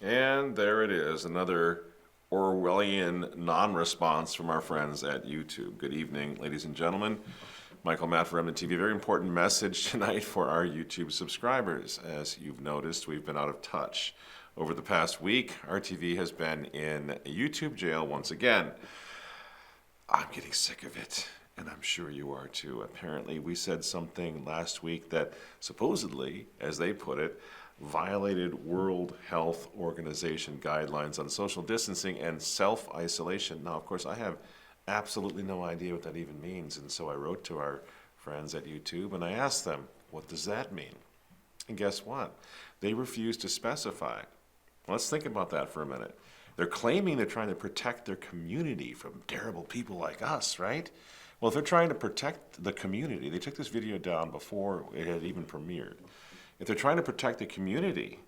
And there it is, another Orwellian non-response from our friends at YouTube. Good evening, ladies and gentlemen. Michael Matt for Remnant TV. A very important message tonight for our YouTube subscribers. As you've noticed, we've been out of touch. Over the past week, our TV has been in YouTube jail once again. I'm getting sick of it, and I'm sure you are too. Apparently, we said something last week that supposedly, as they put it, violated World Health Organization guidelines on social distancing and self-isolation. Now, of course, I have absolutely no idea what that even means, and so I wrote to our friends at YouTube and I asked them, what does that mean? And guess what? They refused to specify. Let's think about that for a minute. They're claiming they're trying to protect their community from terrible people like us, right? Well, if they're trying to protect the community, they took this video down before it had even premiered. If they're trying to protect the community,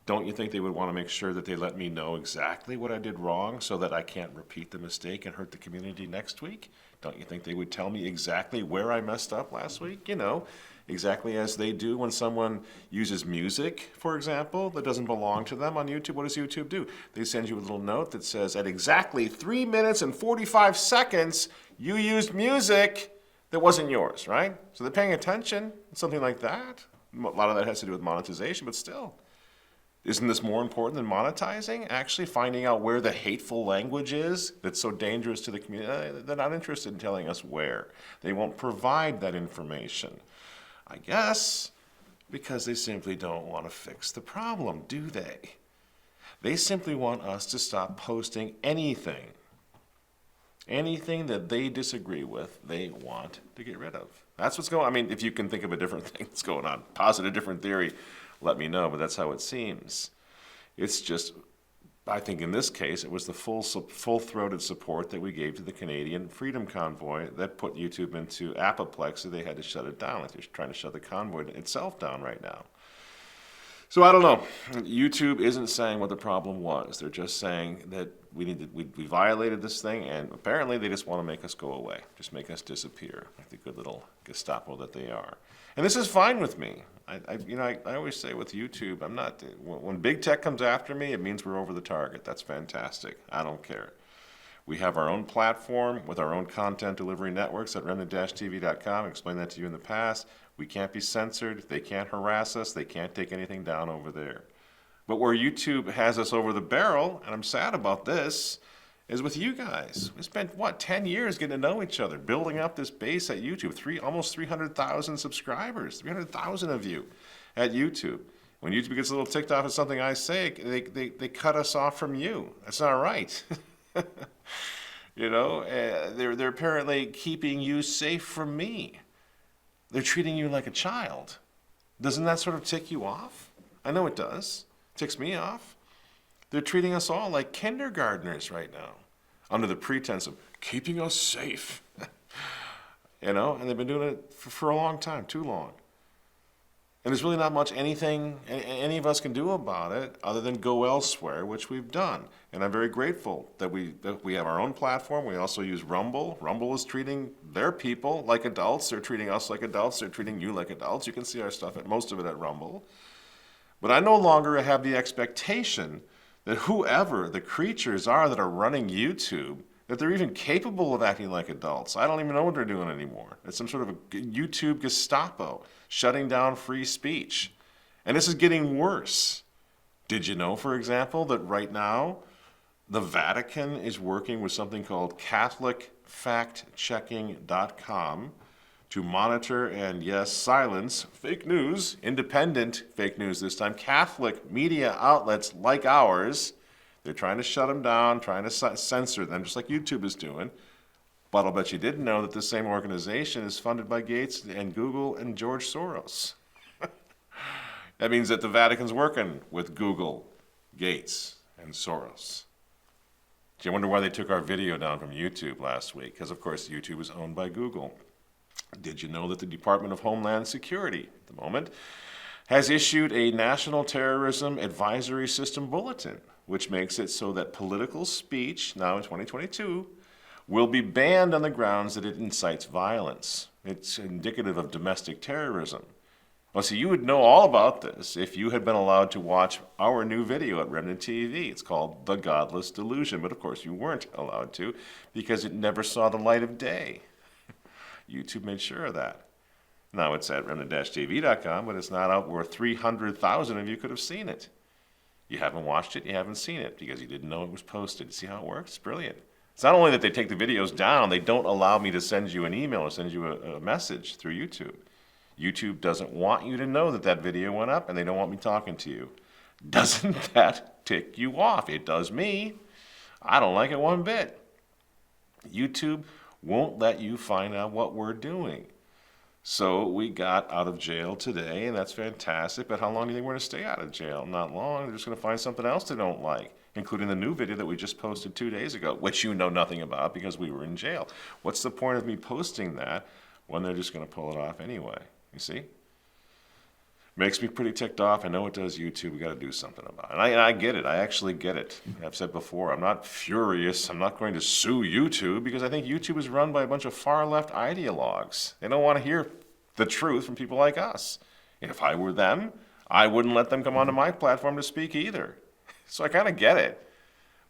don't you think they would want to make sure that they let me know exactly what I did wrong so that I can't repeat the mistake and hurt the community next week? Don't you think they would tell me exactly where I messed up last week? You know, exactly as they do when someone uses music, for example, that doesn't belong to them on YouTube. What does YouTube do? They send you a little note that says, at exactly 3 minutes and 45 seconds, you used music that wasn't yours, right? So they're paying attention, something like that. A lot of that has to do with monetization, but still. Isn't this more important than monetizing? Actually finding out where the hateful language is that's so dangerous to the community? They're not interested in telling us where. They won't provide that information. I guess because they simply don't want to fix the problem, do they? They simply want us to stop posting anything. Anything that they disagree with, they want to get rid of. That's what's going on. I mean, if you can think of a different thing that's going on, posit a different theory, let me know, but that's how it seems. It's just, I think in this case, it was the full-throated support that we gave to the Canadian Freedom Convoy that put YouTube into apoplexy. They had to shut it down. Like they're trying to shut the convoy itself down right now. So I don't know. YouTube isn't saying what the problem was. They're just saying that we violated this thing, and apparently they just want to make us go away, just make us disappear, like the good little Gestapo that they are. And this is fine with me. I always say with YouTube, I'm not. When big tech comes after me, it means we're over the target. That's fantastic. I don't care. We have our own platform with our own content delivery networks at remnant-tv.com. I explained that to you in the past. We can't be censored. They can't harass us. They can't take anything down over there. But where YouTube has us over the barrel, and I'm sad about this, is with you guys. We spent, 10 years getting to know each other, building up this base at YouTube. Almost 300,000 subscribers, 300,000 of you at YouTube. When YouTube gets a little ticked off at something I say, they cut us off from you. That's not right. They're apparently keeping you safe from me. They're treating you like a child. Doesn't that sort of tick you off? I know it does. It ticks me off. They're treating us all like kindergartners right now, under the pretense of keeping us safe. And they've been doing it for a long time, too long. And there's really not much anything any of us can do about it other than go elsewhere, which we've done. And I'm very grateful that we have our own platform. We also use Rumble. Rumble is treating their people like adults. They're treating us like adults. They're treating you like adults. You can see our stuff, most of it at Rumble. But I no longer have the expectation that whoever the creatures are that are running YouTube, that they're even capable of acting like adults. I don't even know what they're doing anymore. It's some sort of a YouTube Gestapo shutting down free speech. And this is getting worse. Did you know, for example, that right now the Vatican is working with something called CatholicFactChecking.com to monitor and, yes, silence fake news, independent fake news this time, Catholic media outlets like ours. They're trying to shut them down, trying to censor them, just like YouTube is doing. But I'll bet you didn't know that this same organization is funded by Gates and Google and George Soros. That means that the Vatican's working with Google, Gates, and Soros. Do you wonder why they took our video down from YouTube last week? Because, of course, YouTube is owned by Google. Did you know that the Department of Homeland Security, at the moment, has issued a National Terrorism Advisory System Bulletin, which makes it so that political speech, now in 2022, will be banned on the grounds that it incites violence. It's indicative of domestic terrorism. Well, see, you would know all about this if you had been allowed to watch our new video at Remnant TV. It's called The Godless Delusion, but of course you weren't allowed to because it never saw the light of day. YouTube made sure of that. Now it's at remnant-tv.com, but it's not out where 300,000 of you could have seen it. You haven't watched it, you haven't seen it because you didn't know it was posted. See how it works? It's brilliant. It's not only that they take the videos down, they don't allow me to send you an email or send you a message through YouTube. YouTube doesn't want you to know that that video went up, and they don't want me talking to you. Doesn't that tick you off? It does me. I don't like it one bit. YouTube won't let you find out what we're doing. So we got out of jail today, and that's fantastic, but how long do you think we're going to stay out of jail? Not long. They're just going to find something else they don't like, including the new video that we just posted 2 days ago, which you know nothing about because we were in jail. What's the point of me posting that when they're just going to pull it off anyway? You see? Makes me pretty ticked off. I know it does YouTube. We got to do something about it. And I get it. I actually get it. I've said before, I'm not furious. I'm not going to sue YouTube because I think YouTube is run by a bunch of far-left ideologues. They don't want to hear the truth from people like us. And if I were them, I wouldn't let them come onto my platform to speak either. So I kind of get it.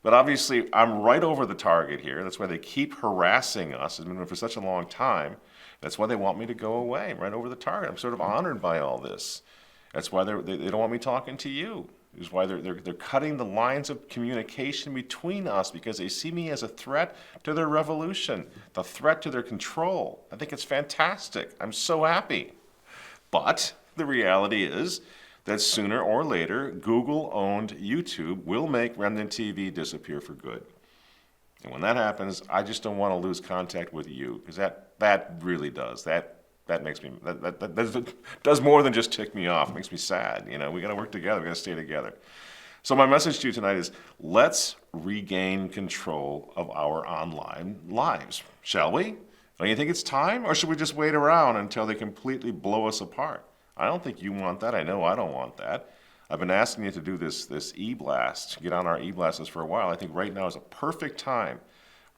But obviously, I'm right over the target here. That's why they keep harassing us. It's been for such a long time. That's why they want me to go away. I'm right over the target. I'm sort of honored by all this. That's why they don't want me talking to you. It's why they're cutting the lines of communication between us because they see me as a threat to their revolution, the threat to their control. I think it's fantastic. I'm so happy. But the reality is that sooner or later, Google-owned YouTube will make Remnant TV disappear for good. And when that happens, I just don't want to lose contact with you because that really does. That makes me, that does more than just tick me off. It makes me sad. You know, we got to work together. We got to stay together. So my message to you tonight is let's regain control of our online lives, shall we? Don't you think it's time? Or should we just wait around until they completely blow us apart? I don't think you want that. I know I don't want that. I've been asking you to do this e-blast, get on our e-blast list for a while. I think right now is a perfect time.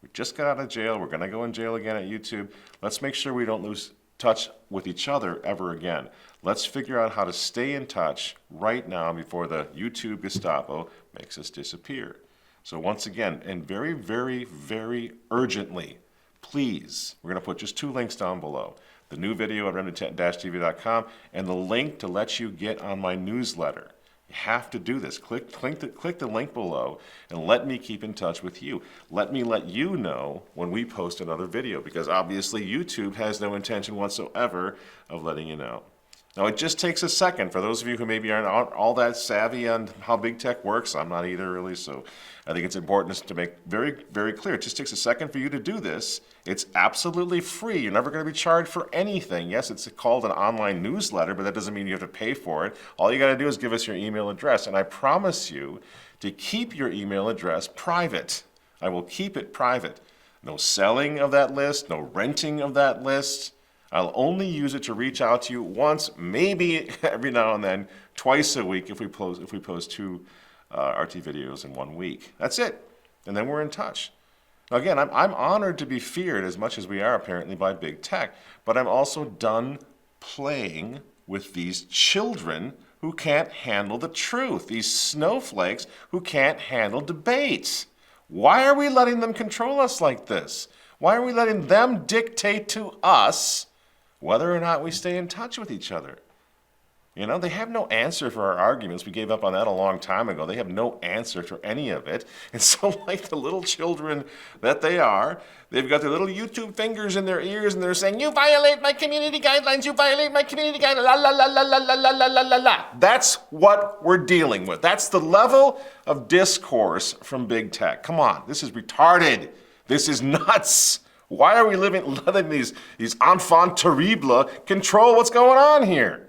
We just got out of jail. We're going to go in jail again at YouTube. Let's make sure we don't lose touch with each other ever again. Let's figure out how to stay in touch right now before the YouTube Gestapo makes us disappear. So once again, and very, very, very urgently, please, we're going to put just 2 links down below. The new video at remnant-tv.com and the link to let you get on my newsletter. You have to do this. Click the link below and let me keep in touch with you. Let me let you know when we post another video because obviously YouTube has no intention whatsoever of letting you know. Now it just takes a second for those of you who maybe aren't all that savvy on how big tech works. I'm not either really, so I think it's important to make very, very clear. It just takes a second for you to do this. It's absolutely free. You're never going to be charged for anything. Yes, it's called an online newsletter, but that doesn't mean you have to pay for it. All you got to do is give us your email address, and I promise you to keep your email address private. I will keep it private. No selling of that list, no renting of that list. I'll only use it to reach out to you once, maybe every now and then, twice a week if we post 2 RT videos in 1 week. That's it. And then we're in touch. Now again, I'm honored to be feared as much as we are apparently by big tech, but I'm also done playing with these children who can't handle the truth, these snowflakes who can't handle debate. Why are we letting them control us like this? Why are we letting them dictate to us whether or not we stay in touch with each other? You know, they have no answer for our arguments. We gave up on that a long time ago. They have no answer for any of it. And so like the little children that they are, they've got their little YouTube fingers in their ears and they're saying, you violate my community guidelines, you violate my community guidelines, la la la la la la la la la la la. That's what we're dealing with. That's the level of discourse from big tech. Come on, this is retarded. This is nuts. Why are we letting these enfants terribles control what's going on here?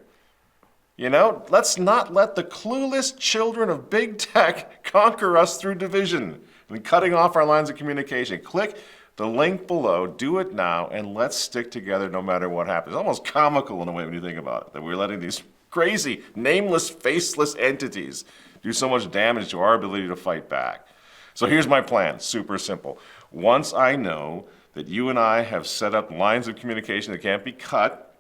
You know, let's not let the clueless children of big tech conquer us through division and cutting off our lines of communication. Click the link below, do it now, and let's stick together no matter what happens. It's almost comical in a way when you think about it, that we're letting these crazy, nameless, faceless entities do so much damage to our ability to fight back. So here's my plan, super simple. Once I know that you and I have set up lines of communication that can't be cut,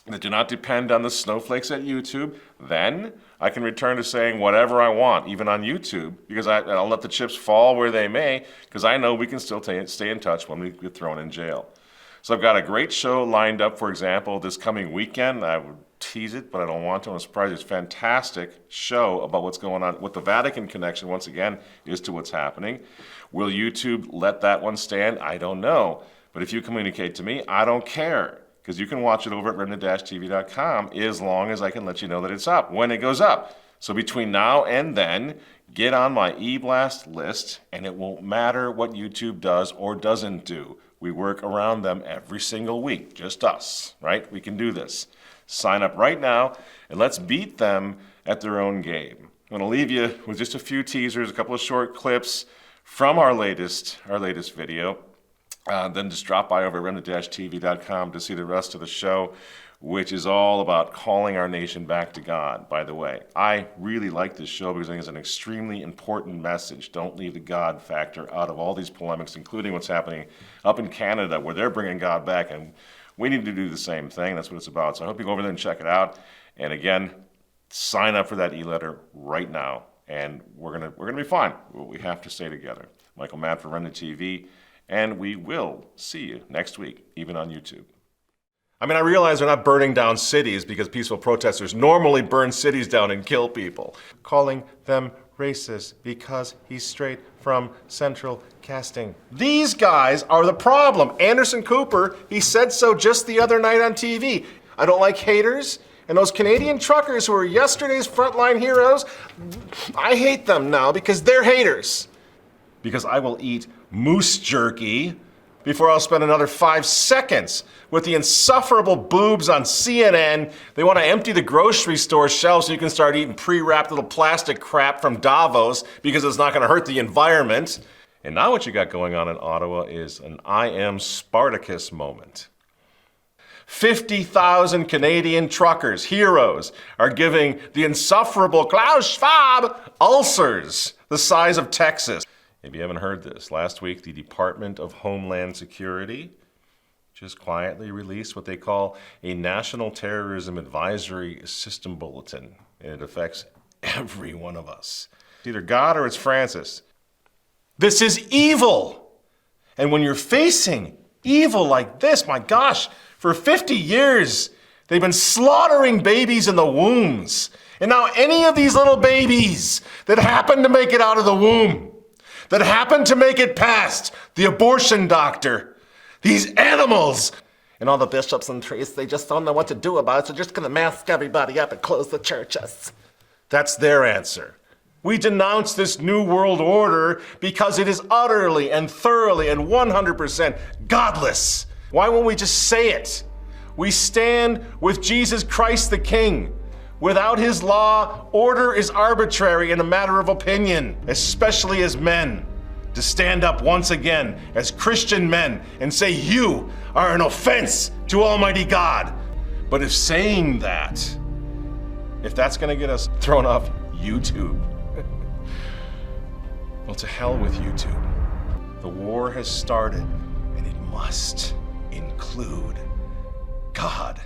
that do not depend on the snowflakes at YouTube, then I can return to saying whatever I want, even on YouTube, because I'll let the chips fall where they may, because I know we can still stay in touch when we get thrown in jail. So I've got a great show lined up, for example, this coming weekend. I would tease it, but I don't want to. I'm surprised. It's a fantastic show about what's going on, what the Vatican connection, once again, is to what's happening. Will YouTube let that one stand? I don't know. But if you communicate to me, I don't care, because you can watch it over at remnant-tv.com as long as I can let you know that it's up, when it goes up. So between now and then, get on my e-blast list, and it won't matter what YouTube does or doesn't do. We work around them every single week, just us, right? We can do this. Sign up right now, and let's beat them at their own game. I'm going to leave you with just a few teasers, a couple of short clips from our latest video. Then just drop by over at remnant-tv.com to see the rest of the show, which is all about calling our nation back to God, by the way. I really like this show because I think it's an extremely important message. Don't leave the God factor out of all these polemics, including what's happening up in Canada, where they're bringing God back, and we need to do the same thing. That's what it's about. So I hope you go over there and check it out. And again, sign up for that e-letter right now, and we're gonna be fine. We have to stay together. Michael Matt for Remnant TV, and we will see you next week, even on YouTube. I mean, I realize they're not burning down cities because peaceful protesters normally burn cities down and kill people. Calling them racist because he's straight from Central Casting. These guys are the problem. Anderson Cooper, he said so just the other night on TV. I don't like haters, and those Canadian truckers who were yesterday's frontline heroes, I hate them now because they're haters. Because I will eat moose jerky before I'll spend another 5 seconds with the insufferable boobs on CNN. They want to empty the grocery store shelves so you can start eating pre-wrapped little plastic crap from Davos because it's not going to hurt the environment. And now what you got going on in Ottawa is an I am Spartacus moment. 50,000 Canadian truckers, heroes, are giving the insufferable Klaus Schwab ulcers the size of Texas. If you haven't heard this, last week the Department of Homeland Security just quietly released what they call a National Terrorism Advisory System Bulletin, and it affects every one of us. It's either God or it's Francis. This is evil! And when you're facing evil like this, my gosh, for 50 years they've been slaughtering babies in the wombs. And now any of these little babies that happen to make it out of the womb, that happened to make it past the abortion doctor, these animals, and all the bishops and priests, they just don't know what to do about it, so they're just gonna mask everybody up and close the churches. That's their answer. We denounce this new world order because it is utterly and thoroughly and 100% godless. Why won't we just say it? We stand with Jesus Christ the King. Without his law, order is arbitrary and a matter of opinion, especially as men. To stand up once again as Christian men and say you are an offense to Almighty God. But if saying that, if that's gonna get us thrown off YouTube, well, to hell with YouTube. The war has started, and it must include God.